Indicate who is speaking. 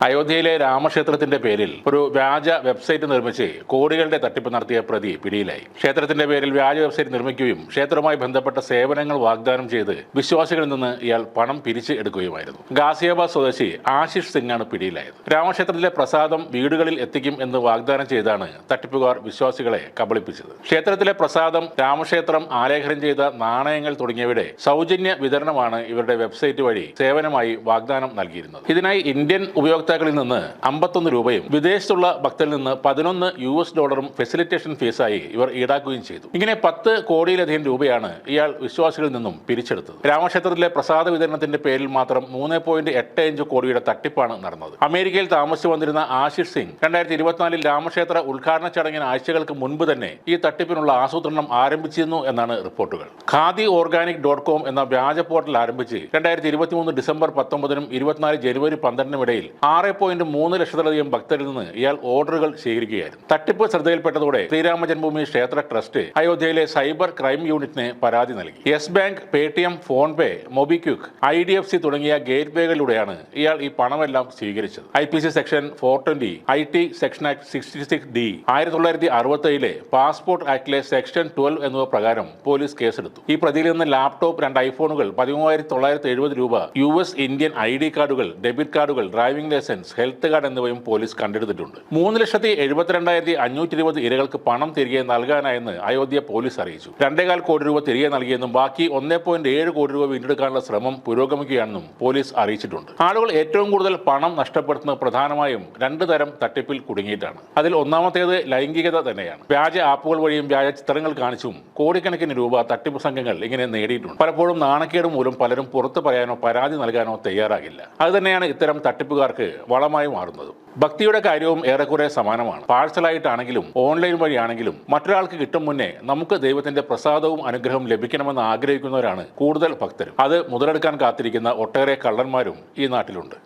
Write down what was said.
Speaker 1: അയോധ്യയിലെ രാമക്ഷേത്രത്തിന്റെ പേരിൽ ഒരു വ്യാജ വെബ്സൈറ്റ് നിർമ്മിച്ച് കോടികളുടെ തട്ടിപ്പ് നടത്തിയ പ്രതി പിടിയിലായി. ക്ഷേത്രത്തിന്റെ പേരിൽ വ്യാജ വെബ്സൈറ്റ് നിർമ്മിക്കുകയും ക്ഷേത്രവുമായി ബന്ധപ്പെട്ട സേവനങ്ങൾ വാഗ്ദാനം ചെയ്ത് വിശ്വാസികളിൽ നിന്ന് ഇയാൾ പണം പിരിച്ച് എടുക്കുകയുമായിരുന്നു. ഗാസിയാബാദ് സ്വദേശി ആശിഷ് സിംഗാണ് പിടിയിലായത്. രാമക്ഷേത്രത്തിലെ പ്രസാദം വീടുകളിൽ എത്തിക്കും എന്ന് വാഗ്ദാനം ചെയ്താണ് തട്ടിപ്പുകാർ വിശ്വാസികളെ കബളിപ്പിച്ചത്. ക്ഷേത്രത്തിലെ പ്രസാദം, രാമക്ഷേത്രം ആലേഖനം ചെയ്ത നാണയങ്ങൾ തുടങ്ങിയവയുടെ സൗജന്യ വിതരണമാണ് ഇവരുടെ വെബ്സൈറ്റ് വഴി സേവനമായി വാഗ്ദാനം നൽകിയിരുന്നത്. ഇതിനായി ഇന്ത്യൻ ഉപയോക്താക്കളിൽ നിന്ന് 51 രൂപയും വിദേശത്തുള്ള ഭക്തരിൽ നിന്ന് $11 ഫെസിലിറ്റേഷൻ ഫീസായി ഇവർ ഈടാക്കുകയും ചെയ്തു. ഇങ്ങനെ 10 കോടിയിലധികം രൂപയാണ് ഇയാൾ വിശ്വാസികളിൽ നിന്നും പിരിച്ചെടുത്തത്. രാമക്ഷേത്രത്തിലെ പ്രസാദ വിതരണത്തിന്റെ പേരിൽ മാത്രം 3.85 കോടിയുടെ തട്ടിപ്പാണ് നടന്നത്. അമേരിക്കയിൽ താമസിച്ചു വന്നിരുന്ന ആശിഷ് സിംഗ് 2024 രാമക്ഷേത്ര ഉദ്ഘാടന ചടങ്ങിന് ആഴ്ചകൾക്ക് മുൻപ് തന്നെ ഈ തട്ടിപ്പിനുള്ള ആസൂത്രണം ആരംഭിച്ചിരുന്നു എന്നാണ് റിപ്പോർട്ടുകൾ. khadiorganic.com എന്ന വ്യാജ പോർട്ടൽ ആരംഭിച്ച് 2023 ഡിസംബർ 19-നും 24 ജനുവരി 12-നും ഇടയിൽ 6.3 ലക്ഷത്തിലധികം ഭക്തരിൽ നിന്ന് ഇയാൾ ഓർഡറുകൾ സ്വീകരിക്കുകയായിരുന്നു. തട്ടിപ്പ് ശ്രദ്ധയിൽപ്പെട്ടതോടെ ശ്രീരാമ ജന്മഭൂമി ക്ഷേത്ര ട്രസ്റ്റ് അയോധ്യയിലെ സൈബർ ക്രൈം യൂണിറ്റിന് പരാതി നൽകി. Yes Bank, Paytm, PhonePe, MobiKwik, IDFC തുടങ്ങിയ ഗേറ്റ് വേകളിലൂടെയാണ് ഇയാൾ ഈ പണമെല്ലാം സ്വീകരിച്ചത്. IPC section 420, IT section act 66D, 1967 passport ആക്ടിലെ സെക്ഷൻ 12 എന്നിവ പ്രകാരം പോലീസ് കേസെടുത്തു. ഈ പ്രതിയിൽ നിന്ന് ലാപ്ടോപ്പ്, 2 ഐഫോണുകൾ, 13,970 രൂപ, US ഇന്ത്യൻ ID കാർഡുകൾ, ഡെബിറ്റ് കാർഡുകൾ, ഡ്രൈവിംഗ് ലൈസൻസ്, ഹെൽത്ത് കാർഡ് എന്നിവയും പോലീസ് കണ്ടെടുത്തിട്ടുണ്ട്. 3,72,520 ഇരകൾക്ക് പണം തിരികെ നൽകാനായെന്ന് അയോധ്യ പോലീസ് അറിയിച്ചു. 2.25 കോടി രൂപ തിരികെ നൽകിയെന്നും ബാക്കി 1.7 കോടി രൂപ വീണ്ടെടുക്കാനുള്ള ശ്രമം പുരോഗമിക്കുകയാണെന്നും പോലീസ് അറിയിച്ചിട്ടുണ്ട്. ആളുകൾ ഏറ്റവും കൂടുതൽ പണം നഷ്ടപ്പെടുത്തുന്നത് പ്രധാനമായും 2 തരം തട്ടിപ്പിൽ കുടുങ്ങിയിട്ടാണ്. അതിൽ ഒന്നാമത്തേത് ലൈംഗികത തന്നെയാണ്. വ്യാജ ആപ്പുകൾ വഴിയും വ്യാജ ചിത്രങ്ങൾ കാണിച്ചും കോടിക്കണക്കിന് രൂപ തട്ടിപ്പ് സംഘങ്ങൾ ഇങ്ങനെ നേടിയിട്ടുണ്ട്. പലപ്പോഴും നാണക്കേട് മൂലം പലരും പുറത്തു പറയാനോ പരാതി നൽകാനോ തയ്യാറാകില്ല. അതുതന്നെയാണ് ഇത്തരം തട്ടിപ്പുകാർക്ക് വളമായി മാറുന്നത്. ഭക്തിയുടെ കാര്യവും ഏറെക്കുറെ സമാനമാണ്. പാഴ്സലായിട്ടാണെങ്കിലും ഓൺലൈൻ വഴിയാണെങ്കിലും മറ്റൊരാൾക്ക് കിട്ടും മുന്നേ നമുക്ക് ദൈവത്തിന്റെ പ്രസാദവും അനുഗ്രഹവും ലഭിക്കണമെന്ന് ആഗ്രഹിക്കുന്നവരാണ് കൂടുതൽ ഭക്തരും. അത് മുതലെടുക്കാൻ കാത്തിരിക്കുന്ന ഒട്ടേറെ കള്ളന്മാരും ഈ നാട്ടിലുണ്ട്.